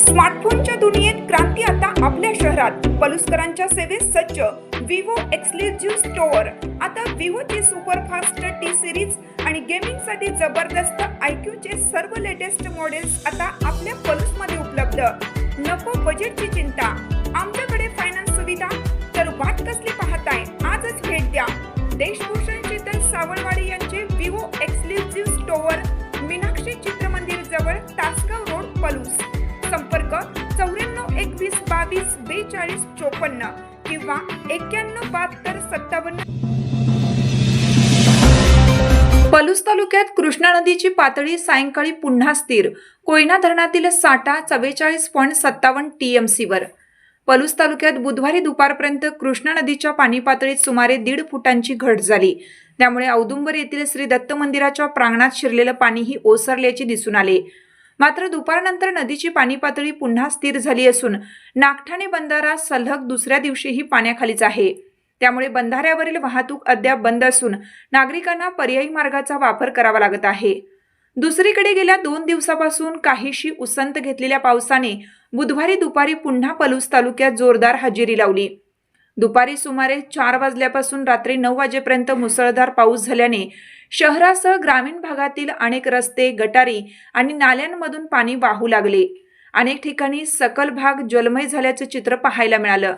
स्मार्टफोनच्या दुनियेत क्रांती आता आपल्या शहरात. पलुसकरांच्या सेवेत सज्ज विवो एक्सक्लुझिव्ह स्टोअर. आता विवोची सुपरफास्ट टी सिरीज आणि गेमिंगसाठी जबरदस्त आयक्यूचे सर्व लेटेस्ट मॉडेल्स आता आपल्या पलुसमध्ये उपलब्ध. नको बजेटची चिंता, आमच्याकडे फायनान्स सुविधा. तर वाट कसली पाहताय, आजच भेट द्या. देशभूषण शीतल सावळवाडी यांचे Vivo exclusive store, Meenakshi Chitramandir जवळ, तासगाव रोड, पलूस. संपर्क 94 21 22 42 54 किंवा 91 72 57. पलूस तालुक्यात कृष्णा नदीची पातळी सायंकाळी पुन्हा स्थिर. कोयना धरणातील साठा 44.57 TMC वर. पलूस तालुक्यात बुधवारी दुपारपर्यंत कृष्णा नदीच्या पाणी पातळीत सुमारे 1.5 फुटांची घट झाली. त्यामुळे औदुंबर येथील श्री दत्त मंदिराच्या प्रांगणात शिरलेलं पाणीही ओसरल्याचे दिसून आले. मात्र दुपारनंतर नदीची पाणी पातळी पुन्हा स्थिर झाली असून नागठाणे बंधारा सलग दुसऱ्या दिवशीही पाण्याखालीच आहे. त्यामुळे बंधाऱ्यावरील वाहतूक अद्याप बंद असून नागरिकांना पर्यायी मार्गाचा वापर करावा लागत आहे. दुसरीकडे गेल्या 2 दिवसापासून काहीशी उसंत घेतलेल्या पावसाने बुधवारी दुपारी पुन्हा पलूस तालुक्यात जोरदार हजेरी लावली. दुपारी सुमारे 4 वाजल्यापासून रात्री 9 वाजेपर्यंत मुसळधार पाऊस झाल्याने शहरासह ग्रामीण भागातील अनेक रस्ते, गटारी आणि नाल्यांमधून पाणी वाहू लागले. अनेक ठिकाणी सकल भाग जलमय झाल्याचे चित्र पाहायला मिळालं.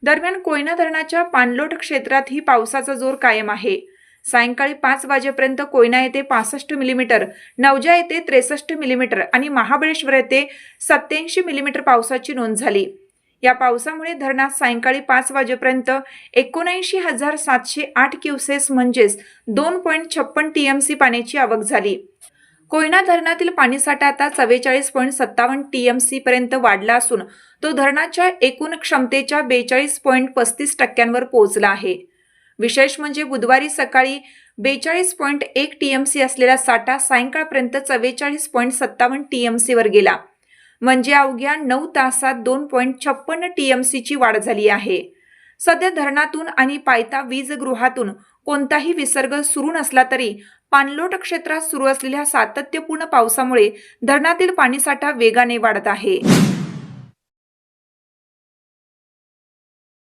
दरम्यान कोयना धरणाच्या पाणलोट क्षेत्रातही पावसाचा जोर कायम आहे. सायंकाळी 5 वाजेपर्यंत कोयना येथे 65 मिलीमीटर, नवजा येथे 63 मिलीमीटर आणि महाबळेश्वर येथे 87 मिलीमीटर पावसाची नोंद झाली. या पावसामुळे धरणात सायंकाळी 5 वाजेपर्यंत 79,708 क्युसेस म्हणजेच 2.56 TMC पाण्याची आवक झाली. कोयना धरणातील पाणीसाठा आता 44.57 TMC पर्यंत वाढला असून तो धरणाच्या एकूण क्षमतेच्या 42.35% पोहोचला आहे. विशेष म्हणजे बुधवारी सकाळी 42.1 TMC असलेला साठा सायंकाळपर्यंत 44.57 TMC वर गेला. म्हणजे अवघ्या 9 तासात 2.56 TMC ची वाढ झाली आहे. सध्या धरणातून आणि पायथा वीजगृहातून कोणताही विसर्ग सुरू नसला तरी पाणलोट क्षेत्रात सुरू असलेल्या सातत्यपूर्ण पावसामुळे धरणातील पाणीसाठा वेगाने वाढत आहे.